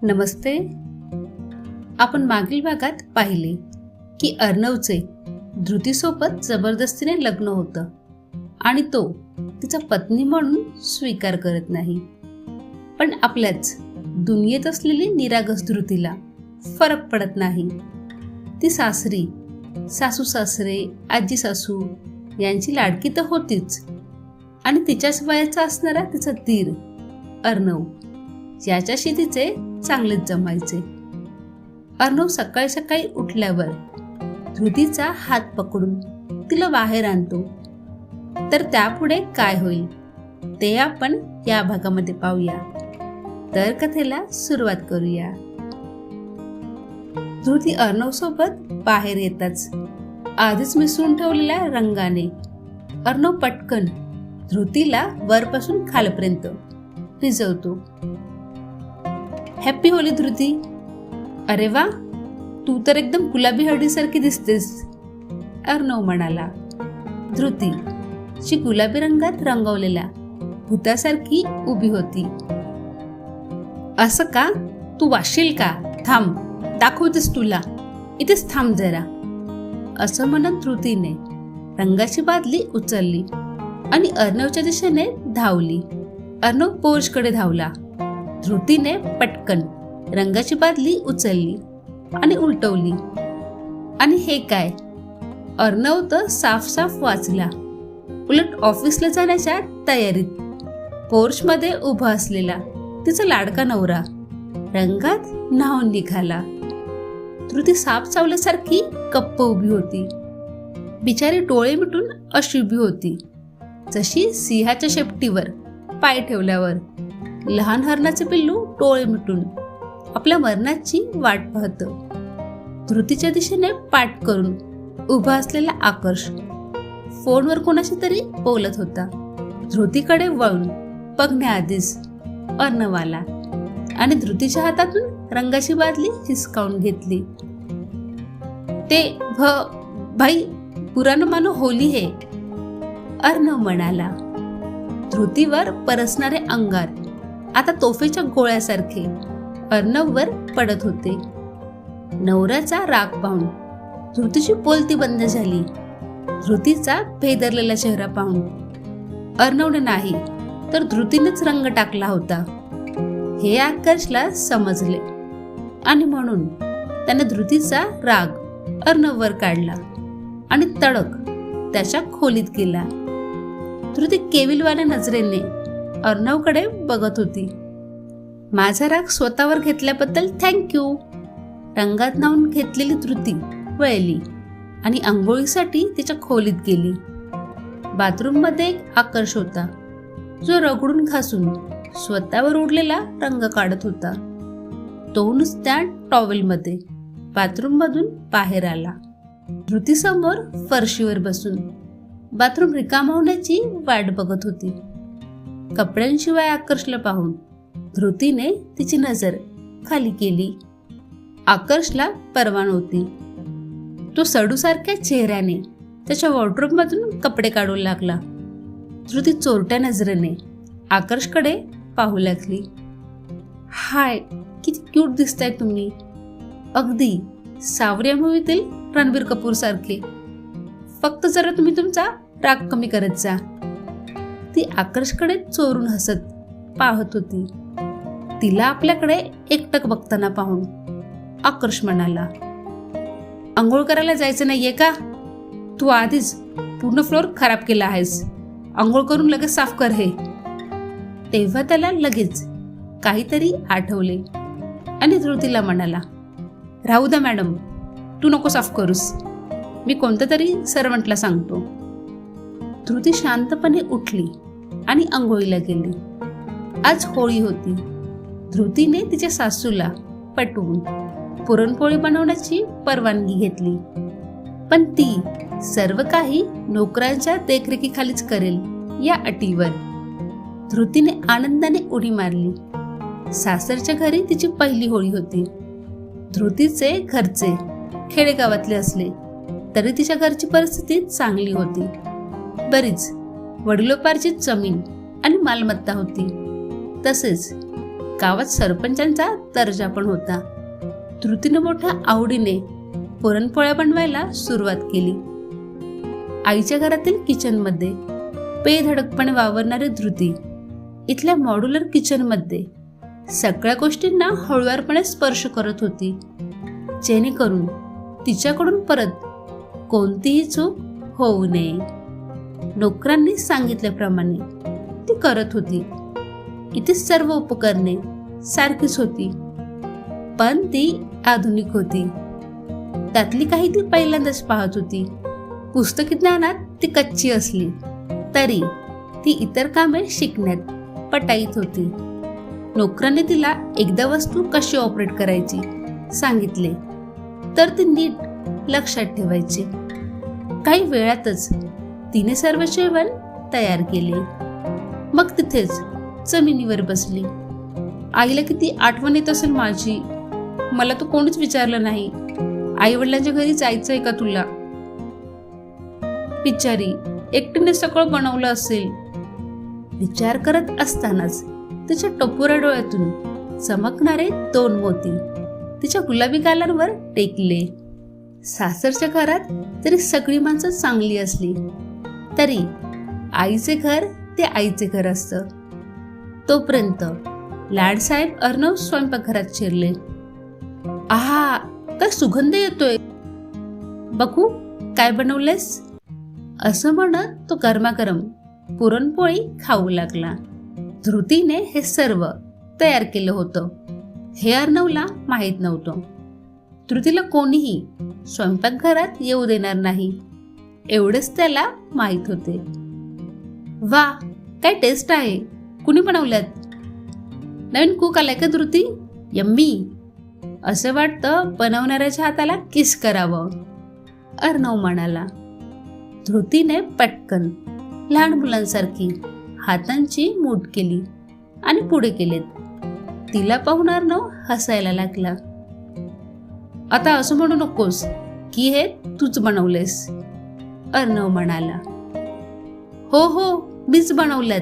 नमस्ते. आपण मागील भागात पाहिले की अर्णवचे धृतीसोबत जबरदस्तीने लग्न होतं आणि तो तिचा पत्नी म्हणून स्वीकार करत नाही. पण आपल्याच दुनियेत असलेली निरागस धृतीला फरक पडत नाही. ती सासरी, सासू सासरे, आजी सासू यांची लाडकी तर होतीच, आणि तिच्याच वयाचा असणारा तिचा दीर अर्णव याच्याशी तिचे चांगलेच जमायचे. अर्णव सकाळी सकाळी उठल्यावर धृतीचा हात पकडून तिला बाहेर आणतो. तर त्यापुढे काय होईल ते आपण या भागामध्ये पाहूया. तर कथेला सुरुवात करूया. धृती अर्णव सोबत बाहेर येताच आधीच मिसळून ठेवलेल्या रंगाने अर्णव पटकन धृतीला वरपासून खालपर्यंत रिझवतो. हॅपी होली धृती. अरे वा, तू तर एकदम गुलाबी हळदीसारखी दिसतेस, अर्णव म्हणाला. धृती जी गुलाबी रंगात रंगवलेल्या भूतासारखी उभी होती. असं का? तू वाशील का? थांब, दाखवतेस तुला, इथेच थांब जरा, असं म्हणत धृतीने रंगाची बादली उचलली आणि अर्णवच्या दिशेने धावली. अर्णव पोर्चकडे धावला. धृतीने पटकन रंगाची बादली उचलली आणि उलटवली. आणि हे काय, अर्णव तर साफ साफ वाचला. उलट ऑफिसला जाण्याच्या तयारीत पोर्चमध्ये उभा असलेला तिचा लाडका नवरा रंगात न्हावून निघाला. धृती साप चावल्यासारखी कप्प उभी होती. बिचारी डोळे मिटून अशी उभी होती जशी सिंहाच्या शेपटीवर पाय ठेवल्यावर लहान हरणाचे पिल्लू डोळे मिटून आपल्या मरणाची वाट पाहतं. धृतीच्या दिशेने पाठ करून उभा असलेला आकर्ष फोनवर कोणाशी तरी बोलत होता. धृतीकडे वळून बघण्याआधीच अर्णव आला आणि धृतीच्या हातातून रंगाची बादली हिसकावून घेतली. ते भाई बुरा न मानो होली है, अर्णव म्हणाला. धृतीवर परसणारे अंगार आता तोफेच्या गोळ्यासारखे अर्णववर पडत होते. नवऱ्याचा राग पाहून धृतीची बोलती बंद झाली. धृतीचा भेदरलेला चेहरा पाहून अर्णवने नाही तर धृतीनेच रंग टाकला होता हे आकर्षला समजले आणि म्हणून त्याने धृतीचा राग अर्णववर काढला आणि तडक त्याच्या खोलीत गेला. धृती केविलवाल्या नजरेने अर्णवकडे बघत होती. माझा राग स्वतःवर घेतल्याबद्दल थँक्यू. रंगात न्हावून घेतलेली धृती वळली आणि आंघोळीसाठी तिच्या खोलीत गेली. बाथरूम मध्ये एक आकर्ष होता जो रगडून घासून स्वतःवर उडलेला रंग काढत होता. तो नुसत्या टॉवेलमध्ये बाथरूम मधून बाहेर आला. धृती समोर फरशीवर बसून बाथरूम रिकामा होण्याची वाट बघत होती. कपड्यांशिवाय आकर्षला पाहून धृतीने तिची नजर खाली केली. आकर्षला पर्वा नव्हती. तो सडूसारख्या चेहऱ्याने त्याच्या वॉर्डरोब मधून कपडे काढू लागला. धृती चोरट्या नजरेने आकर्षकडे पाहू लागली. हाय, किती क्यूट दिसताय तुम्ही, अगदी सावरिया मूवीतील रणबीर कपूर सारखे. फक्त जरा तुम्ही तुमचा राग कमी करत जा. ती आकर्षकडे चोरून हसत पाहत होती. तिला आपल्याकडे एकटक बघताना पाहून आकर्ष म्हणाला, अंघोळ करायला जायचं नाहीये का? तू आधीच पूर्ण फ्लोअर खराब केला आहेस. अंघोळ करून लगेच साफ कर हे. तेव्हा त्याला लगेच काहीतरी आठवले आणि धृतीला म्हणाला, राहू द्या मॅडम, तू नको साफ करूस, मी कोणत्या तरी सर्वंटला सांगतो. धृती शांतपणे उठली आणि आंघोळीला गेली. आज होळी होती. धृतीने तिच्या सासूला पटवून पुरणपोळी बनवण्याची परवानगी घेतली, पण ती सर्व काही नोकरांच्या देखरेखीखालीच करेल या अटीवर. धृतीने आनंदाने उडी मारली. सासरच्या घरी तिची पहिली होळी होती. धृतीचे घरचे खेडेगावातले असले तरी तिच्या घरची परिस्थिती चांगली होती. बरीच वडिलोपार्जित जमीन आणि मालमत्ता होती. तसेच गावात सरपंचांचा दर्जा पण होता. धृतीनं मोठ्या आवडीने पुरणपोळ्या बनवायला सुरुवात केली. आईच्या घरातील किचनमध्ये बेधडकपणे वावरणारी धृती इथल्या मॉड्युलर किचनमध्ये सगळ्या गोष्टींना हळुवारपणे स्पर्श करत होती, जेणेकरून तिच्याकडून परत कोणतीही चूक होऊ नये. नोकरांनी सांगितल्याप्रमाणे ती करत होती. इथे सर्व उपकरणे सारखीच होती, पण ती आधुनिक होती. त्यातली काही ती पहिल्यांदाच पाहत होती. पुस्तकी ज्ञानात ती कच्ची असली तरी ती इतर कामे शिकण्यात पटाईत होती. नोकरांनी तिला एकदा वस्तू कशी ऑपरेट करायची सांगितले तर ती नीट लक्षात ठेवायची. काही वेळातच तिने सर्व जेवण तयार केले. मग तिथेच जमिनीवर बसली. आईला किती आठवण येत असेल माझी. मला तर कोणीच विचारलं नाही, आई वडिलांच्या घरी जायचंय का तुला. बिचारी एकटीने सगळं बनवलं असेल. विचार करत असतानाच तिच्या टपोऱ्या डोळ्यातून चमकणारे 2 मोती तिच्या गुलाबी गालांवर टेकले. सासरच्या घरात जरी सगळी माणसं चांगली असली तरी आईचे घर ते आईचे घर असतं. तोपर्यंत लाडसाहेब अर्णव स्वयंपाकघरात शिरले. आहा, काय सुगंध येतोय, बघू काय बनवलेस, असं म्हणत तो गरमागरम पुरणपोळी खाऊ लागला. धृतीने हे सर्व तयार केलं होतं हे अर्णवला माहीत नव्हतं. धृतीला कोणीही स्वयंपाकघरात येऊ देणार नाही एवढेच त्याला माहीत होते. वा, काय टेस्ट आहे, कुणी बनवल्यात, नवीन कुक आलाय का धृती, यम्मी, असं वाटतं बनवणाऱ्याच्या हाताला किस करावं, अर्णव म्हणाला. धृतीने पटकन लहान मुलांसारखी हातांची मूठ केली आणि पुढे केलेत. तिला पाहून अर्णव हसायला लागला. आता असं म्हणू नकोस की हे तूच बनवलेस, अर्णव म्हणाला. हो हो, मीच बनवल्यात,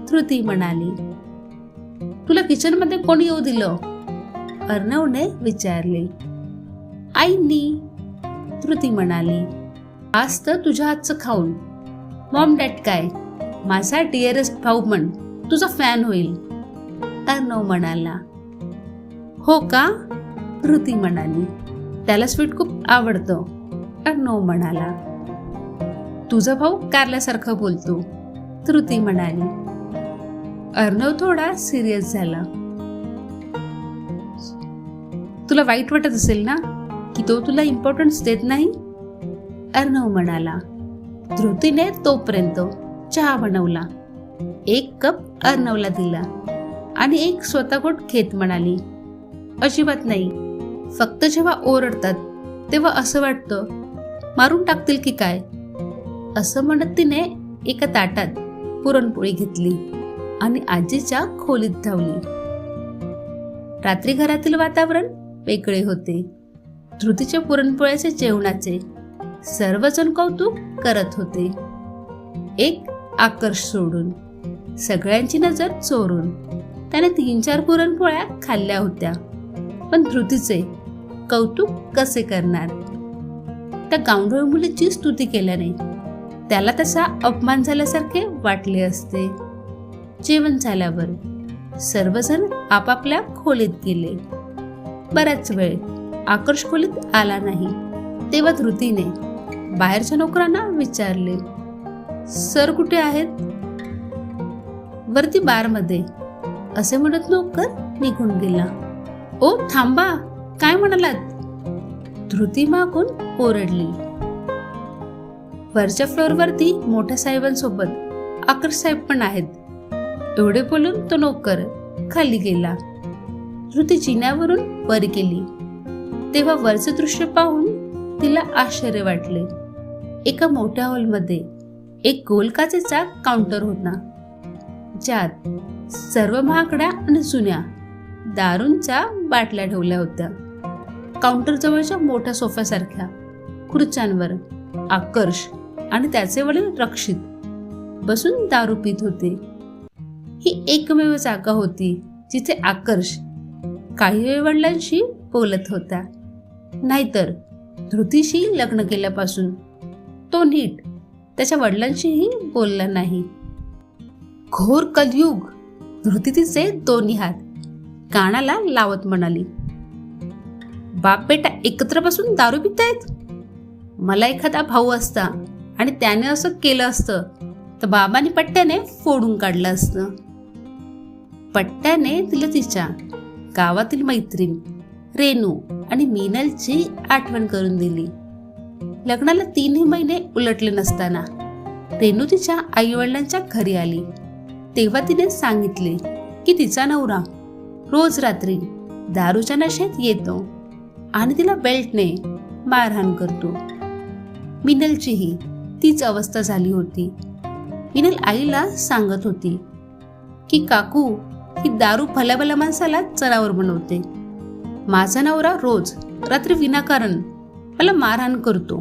धृती म्हणाली. तुला किचन मध्ये कोणी येऊ दिलं, अर्णवने विचारले. आईनी, धृती म्हणाली. आज तर तुझ्या हातचं खाऊन मॉम डॅड काय, माझा डिअरेस्ट भाऊ म्हण, तुझा फॅन होईल, अर्णव म्हणाला. हो का, धृती म्हणाली. त्याला स्वीट खूप आवडतं, अर्णव म्हणाला. तुझा भाऊ कारल्यासारखं बोलतो, धृती म्हणाली. अर्णव थोडा सिरियस झाला. तुला वाईट वाटत असेल ना की तो तुला इम्पॉर्टन्स देत नाही, अर्णव म्हणाला. धृतीने तोपर्यंत चहा बनवला. 1 कप अर्णवला दिला आणि 1 स्वतः घोट घेत म्हणाली. अजिबात नाही, फक्त जेव्हा ओरडतात तेव्हा असं वाटतं मारून टाकतील की काय, असं म्हणत तिने एका ताटात पुरणपोळी घेतली आणि आजीच्या खोलीत धावली. रात्री घरातील वातावरण वेगळे होते. धृतीच्या पुरणपोळ्याचे जेवणाचे सर्वजण कौतुक करत होते, एक आकर्ष सोडून. सगळ्यांची नजर चोरून त्याने 3-4 पुरणपोळ्या खाल्ल्या होत्या, पण धृतीचे कौतुक कसे करणार. त्या गावढळ मुलीची स्तुती केल्याने त्याला तसा अपमान झाल्यासारखे वाटले असते. जेवण झाल्यावर सर्वजण आपापल्या खोलीत गेले. बराच वेळ आकर्ष खोलीत आला नाही. तेव्हा धृतीने बाहेरच्या नोकरांना विचारले, सर कुठे आहेत. वरती बारमध्ये, असे म्हणत नोकर निघून गेला. ओ थांबा, काय म्हणालात, धृती मागून ओरडली. वरच्या फ्लोअरवरती मोठ्या साहेबांसोबत आकर्ष साहेब पण आहेत, एवढे बोलून तो नोकर खाली गेला. धृती जिन्यावरून वर गेली. तेव्हा वरचे दृश्य पाहून तिला आश्चर्य वाटले. एका मोठ्या हॉलमध्ये एक गोल काचेचा काउंटर होता, ज्यात सर्व महागड्या आणि जुन्या दारूंच्या बाटल्या ठेवल्या होत्या. काउंटर जवळच्या मोठ्या सोफ्यासारख्या खुर्च्यांवर आकर्ष आणि त्याचे वडील रक्षित बसून दारू पित होते. ही एकमेव जागा होती जिथे आकर्ष काही वडिलांशी बोलत होता. नाहीतर धृतीशी लग्न केल्यापासून तो नीट त्याच्या वडिलांशीही बोलला नाही. घोर कलयुग. धृती तिचे दोन्ही हात कानाला लावत म्हणाली, बाप बेटा एकत्र बसून दारू पितायत. मला एखादा भाऊ असता आणि त्याने असं केलं असतं तर बाबांनी पट्ट्याने फोडून काढलं असतं. पट्ट्याने तिला तिच्या गावातील मैत्रीण रेणू आणि मीनलची आठवण करून दिली. लग्नाला 3 महिने उलटले नसताना रेणू तिच्या आई वडिलांच्या घरी आली. तेव्हा तिने सांगितले की तिचा नवरा रोज रात्री दारूच्या नशेत येतो आणि तिला बेल्टने मारहाण करतो. मिनलचीही तीच अवस्था झाली होती. मिनल आईला सांगत होती की काकू ही दारू भल्या माणसाला चरावर बनवते. माझा नवरा रोज रात्री विनाकारण मला मारहाण करतो.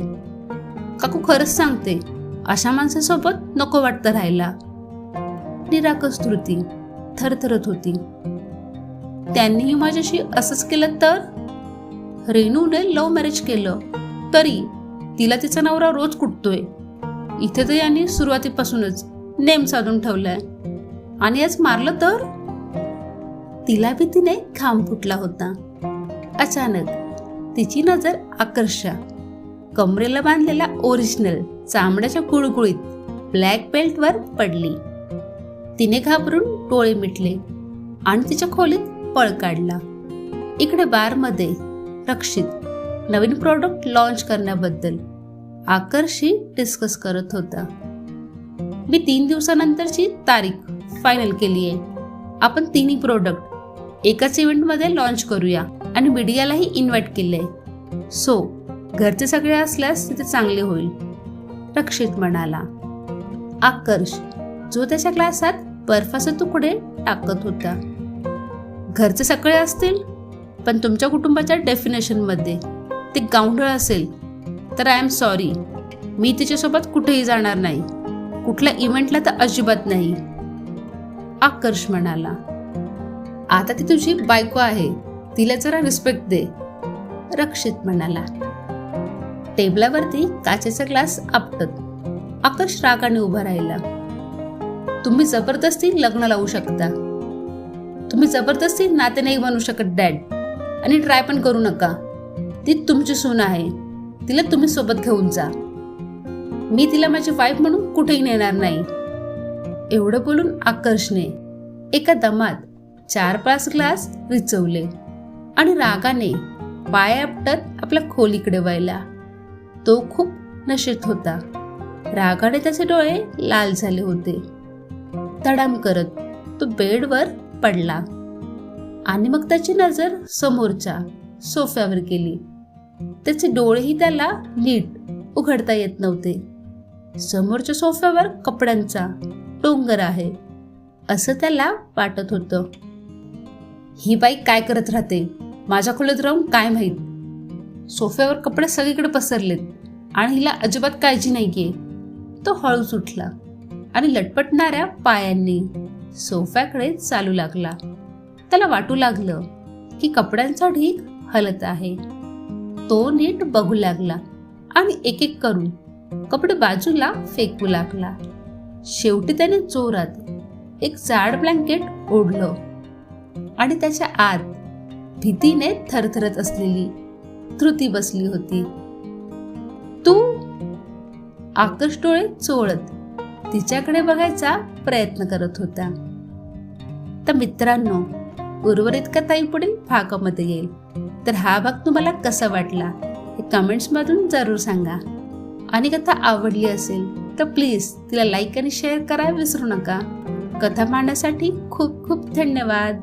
काकू खरंच सांगते, अशा माणसासोबत नको वाटतं राहायला. निराकस धृती थरथरत होती. त्यांनीही माझ्याशी असंच केलं तर? रेणूने लव्ह मॅरेज केलं तरी तिला तिचा नवरा रोज कुटतोय. इथे तर यांनी सुरुवातीपासूनच नेम साधून ठेवलाय आणि आज मारलं तर? तिला भीतीने घाम फुटला होता. अचानक तिची नजर आकर्षा कमरेला बांधलेल्या ओरिजिनल चामड्याच्या गुळगुळीत ब्लॅक बेल्ट वर पडली. तिने घाबरून डोळे मिटले आणि तिच्या खोलीत पळ काढला. इकडे बारमध्ये रक्षित नवीन प्रोडक्ट लॉन्च करण्याबद्दल आकर्षी डिस्कस करत होता. मी 3 दिवसानंतरची तारीख फायनल केली आहे. आपण 3 प्रोडक्ट एकाच इव्हेंटमध्ये लॉन्च करूया आणि मीडियालाही इन्व्हाइट केलंय. सो घरचे सगळे असल्यास तिथे चांगले होईल, रक्षित म्हणाला. आकर्ष जो त्याच्या ग्लासात बर्फाचे तुकडे टाकत होता. घरचे सगळे असतील पण तुमच्या कुटुंबाच्या डेफिनेशन मध्ये ते गावंढळ असेल तर आय एम सॉरी, मी तिच्यासोबत कुठेही जाणार नाही. कुठल्या इव्हेंटला तर अजिबात नाही, आकर्ष म्हणाला. आता ती तुझी बायको आहे, तिला जरा रिस्पेक्ट दे, रक्षित म्हणाला. टेबलावरती काचेचा ग्लास आपटत आकर्ष रागाने उभा राहिला. तुम्ही जबरदस्ती लग्न लावू शकता, तुम्ही जबरदस्ती नाते नाही बनवू शकत डॅड, आणि ट्राय पण करू नका. ती तुमची सून आहे, तिला तुम्ही सोबत घेऊन जा. मी तिला माझी वाईफ म्हणून कुठेही नेणार नाही. एवढं बोलून आकर्षने एका दमात 4-5 ग्लास रिचवले आणि रागाने पाय आपटत आपल्या खोलीकडे वळला. तो खूप नशेत होता. रागाने त्याचे डोळे लाल झाले होते. धडाम करत तो बेडवर पडला आणि मग त्याची नजर समोरच्या सोफ्यावर गेली. त्याचे डोळेही त्याला नीट उघडता येत नव्हते. समोरच्या सोफ्यावर कपड्यांचा डोंगर आहे असं त्याला वाटत होतं. ही बाई काय करत राहते, माझ्या खोलीत राहून काय माहीत. सोफ्यावर कपडे सगळीकडे पसरलेत आणि हिला अजिबात काळजी नाहीये. तो हळूच उठला आणि लटपटणाऱ्या पायांनी सोफ्याकडे चालू लागला. त्याला वाटू लागलं की कपड्यांचा ढीग हलत आहे. तो नीट बघू लागला आणि एक एक करून कपडे बाजूला फेकू लागला. शेवटी त्याने जोरात एक जाड ब्लँकेट ओढलं आणि त्याच्या आत भीतीने थरथरत असलेली धृती बसली होती. तू? आकर्ष डोळे चोळत तिच्याकडे बघायचा प्रयत्न करत होता. तर मित्रांनो, उर्वरित कथा पुढील भागामध्ये येईल. तर हा भाग तुम्हाला कसा वाटला हे कमेंट्स मधून जरूर सांगा. आणि कथा आवडली असेल तर प्लीज तिला लाईक आणि शेअर करायला विसरू नका. कथा पाहण्यासाठी खूप खूप धन्यवाद.